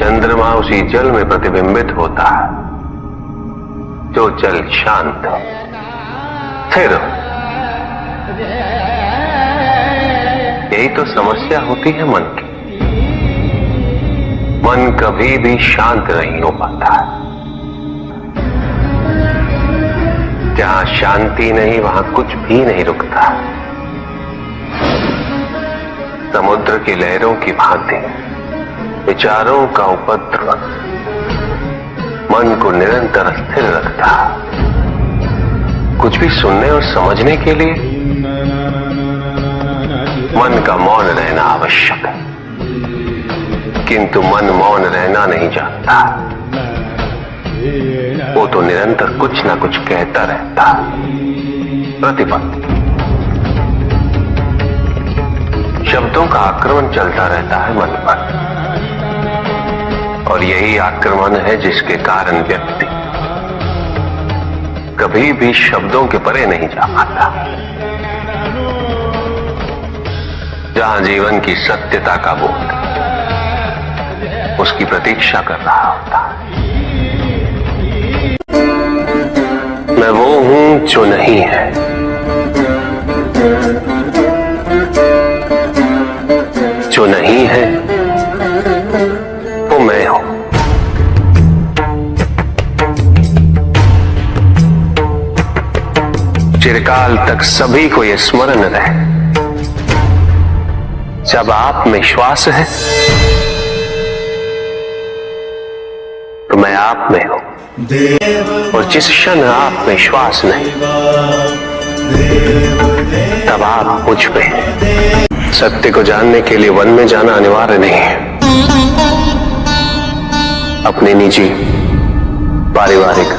चंद्रमा उसी जल में प्रतिबिंबित होता है जो जल शांत स्थिर। यही तो समस्या होती है मन की। मन कभी भी शांत नहीं हो पाता है। जहां शांति नहीं वहां कुछ भी नहीं रुकता। समुद्र की लहरों की भांति विचारों का उपद्रव मन को निरंतर स्थिर रखता। कुछ भी सुनने और समझने के लिए मन का मौन रहना आवश्यक है, किंतु मन मौन रहना नहीं जानता। वो तो निरंतर कुछ ना कुछ कहता रहता। प्रतिपल शब्दों का आक्रमण चलता रहता है मन पर, और यही आक्रमण है जिसके कारण व्यक्ति कभी भी शब्दों के परे नहीं जा पाता। जहां जीवन की सत्यता का बोध उसकी प्रतीक्षा कर रहा होता। मैं वो हूं जो नहीं है, जो नहीं है वो मैं हूं। चिरकाल तक सभी को यह स्मरण रहे, जब आप में श्वास है तो मैं आप में हूं, और जिस क्षण आप में श्वास नहीं तब आप मुझ पे हैं। सत्य को जानने के लिए वन में जाना अनिवार्य नहीं है। अपने निजी, पारिवारिक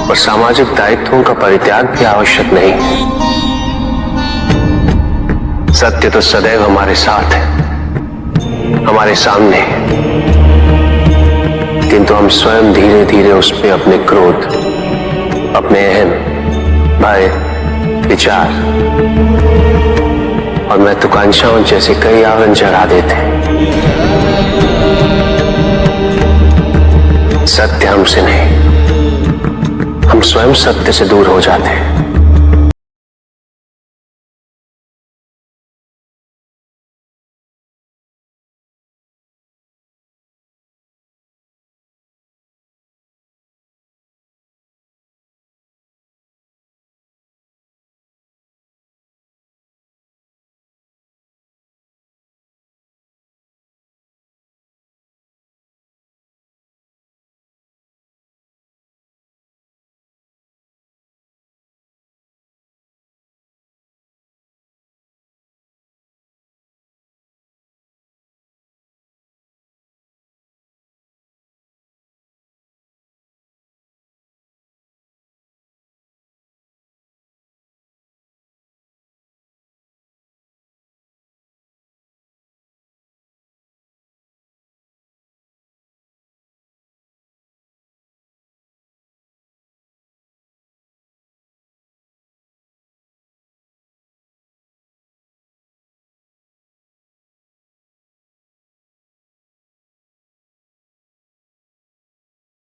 और सामाजिक दायित्वों का परित्याग भी आवश्यक नहीं है। सत्य तो सदैव हमारे साथ है, हमारे सामने है, किंतु हम स्वयं धीरे धीरे उस पे अपने क्रोध, अपने अहम, भय, विचार और महत्वाकांक्षाओं जैसे कई आवरण चढ़ा देते हैं। सत्य हमसे नहीं, हम स्वयं सत्य से दूर हो जाते हैं।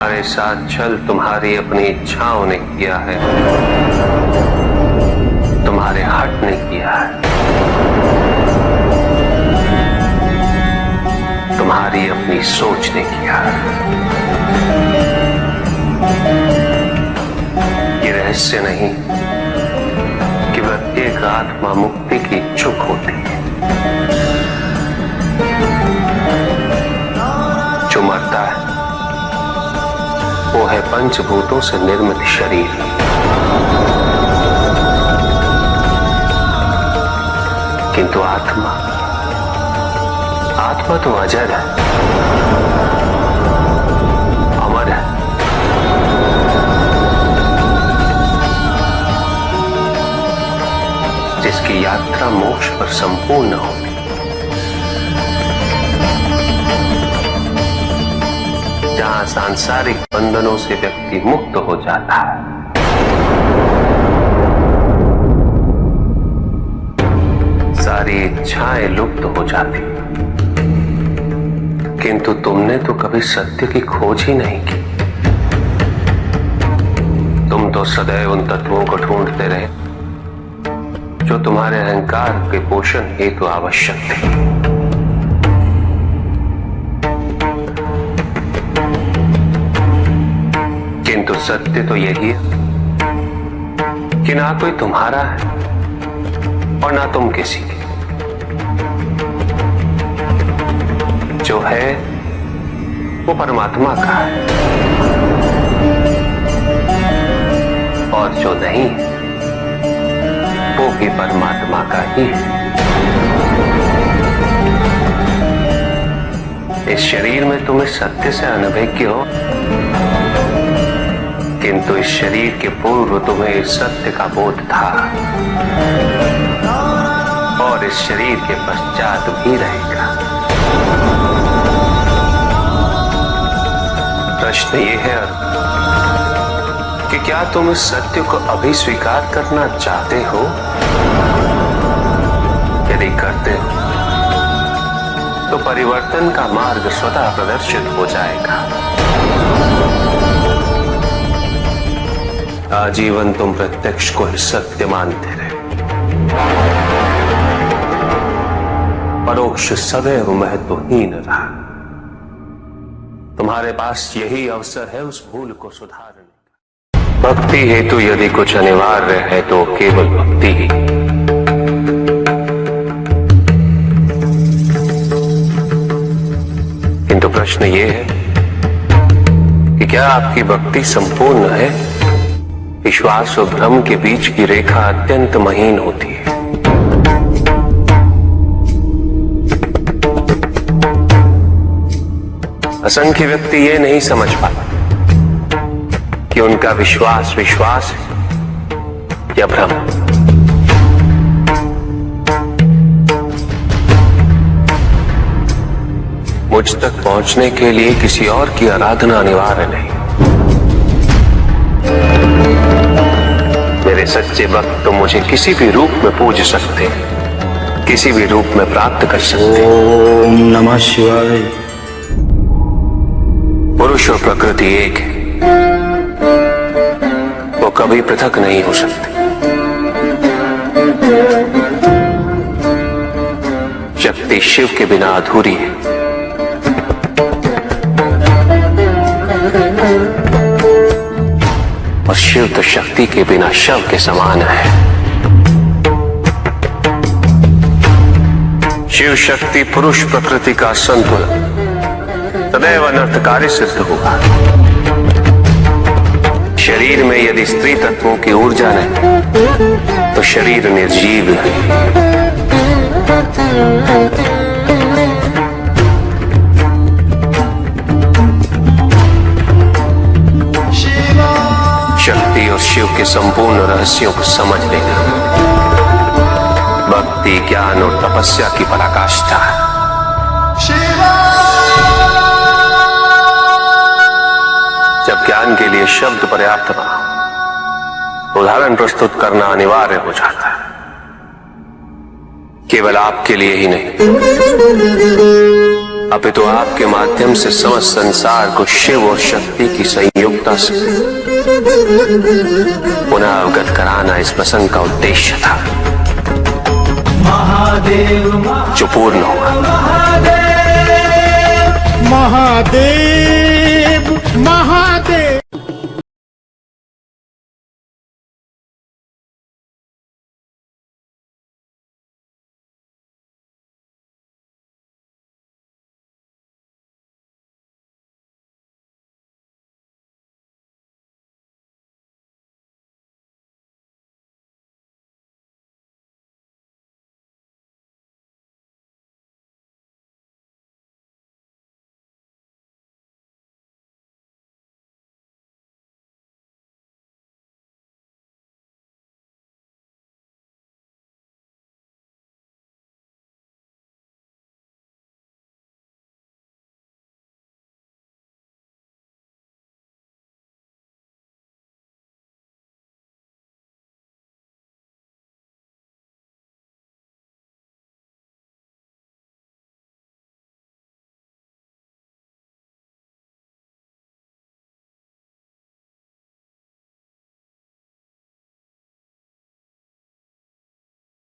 तुम्हारे साथ छल तुम्हारी अपनी इच्छाओं ने किया है, तुम्हारे हट ने किया है, तुम्हारी अपनी सोच ने किया है। ये रहस्य नहीं कि प्रत्येक आत्मा मुक्ति की इच्छुक होती है। जो मरता है वो है पंचभूतों से निर्मित शरीर, किंतु आत्मा तो अजर है, अमर है। जिसकी यात्रा मोक्ष पर संपूर्ण होती, जहां सांसारिक बंधनों से व्यक्ति मुक्त हो जाता है। सारी इच्छाएं लुप्त हो जाती, किंतु तुमने तो कभी सत्य की खोज ही नहीं की। तुम तो सदैव उन तत्वों को ढूंढते रहे जो तुम्हारे अहंकार के पोषण हेतु आवश्यक थे। किंतु सत्य तो यही है कि ना कोई तुम्हारा है और ना तुम किसी के। जो है वो परमात्मा का है और जो नहीं वो भी परमात्मा का ही है। इस शरीर में तुम इस सत्य से अनभिज्ञ हो, किंतु इस शरीर के पूर्व तुम्हें इस सत्य का बोध था और इस शरीर के पश्चात भी रहेगा। प्रश्न ये है कि क्या तुम इस सत्य को अभी स्वीकार करना चाहते हो? यदि करते हो तो परिवर्तन का मार्ग स्वतः प्रदर्शित हो जाएगा। आजीवन तुम प्रत्यक्ष को ही सत्य मानते रहे, परोक्ष सदैव महत्वहीन रहा। तुम्हारे पास यही अवसर है उस भूल को सुधारने का। भक्ति हेतु यदि कुछ अनिवार्य है तो केवल भक्ति ही। किंतु प्रश्न ये है कि क्या आपकी भक्ति संपूर्ण है? विश्वास और भ्रम के बीच की रेखा अत्यंत महीन होती है। असंख्य व्यक्ति ये नहीं समझ पाते कि उनका विश्वास विश्वास है या भ्रम। मुझ तक पहुंचने के लिए किसी और की आराधना अनिवार्य नहीं। मेरे सच्चे भक्त तो मुझे किसी भी रूप में पूज सकते, किसी भी रूप में प्राप्त कर सकते। ओम नमः शिवाय। पुरुष और प्रकृति एक है, वो कभी पृथक नहीं हो सकते। शक्ति शिव के बिना अधूरी है और शिव तो शक्ति के बिना शव के समान है। शिव शक्ति पुरुष प्रकृति का संतुलन सदैव अनर्थकारी सिद्ध होगा। शरीर में यदि स्त्री तत्वों की ऊर्जा नहीं तो शरीर निर्जीव है। शक्ति और शिव के संपूर्ण रहस्यों को समझ लेना भक्ति, ज्ञान और तपस्या की पराकाष्ठा है। जब ज्ञान के लिए शब्द पर्याप्त ना, उदाहरण प्रस्तुत करना अनिवार्य हो जाता है। केवल आपके लिए ही नहीं, अपितु आपके माध्यम से समस्त संसार को शिव और शक्ति की संयुक्ता से पुनः अवगत कराना इस प्रसंग का उद्देश्य था, जो पूर्ण हुआ।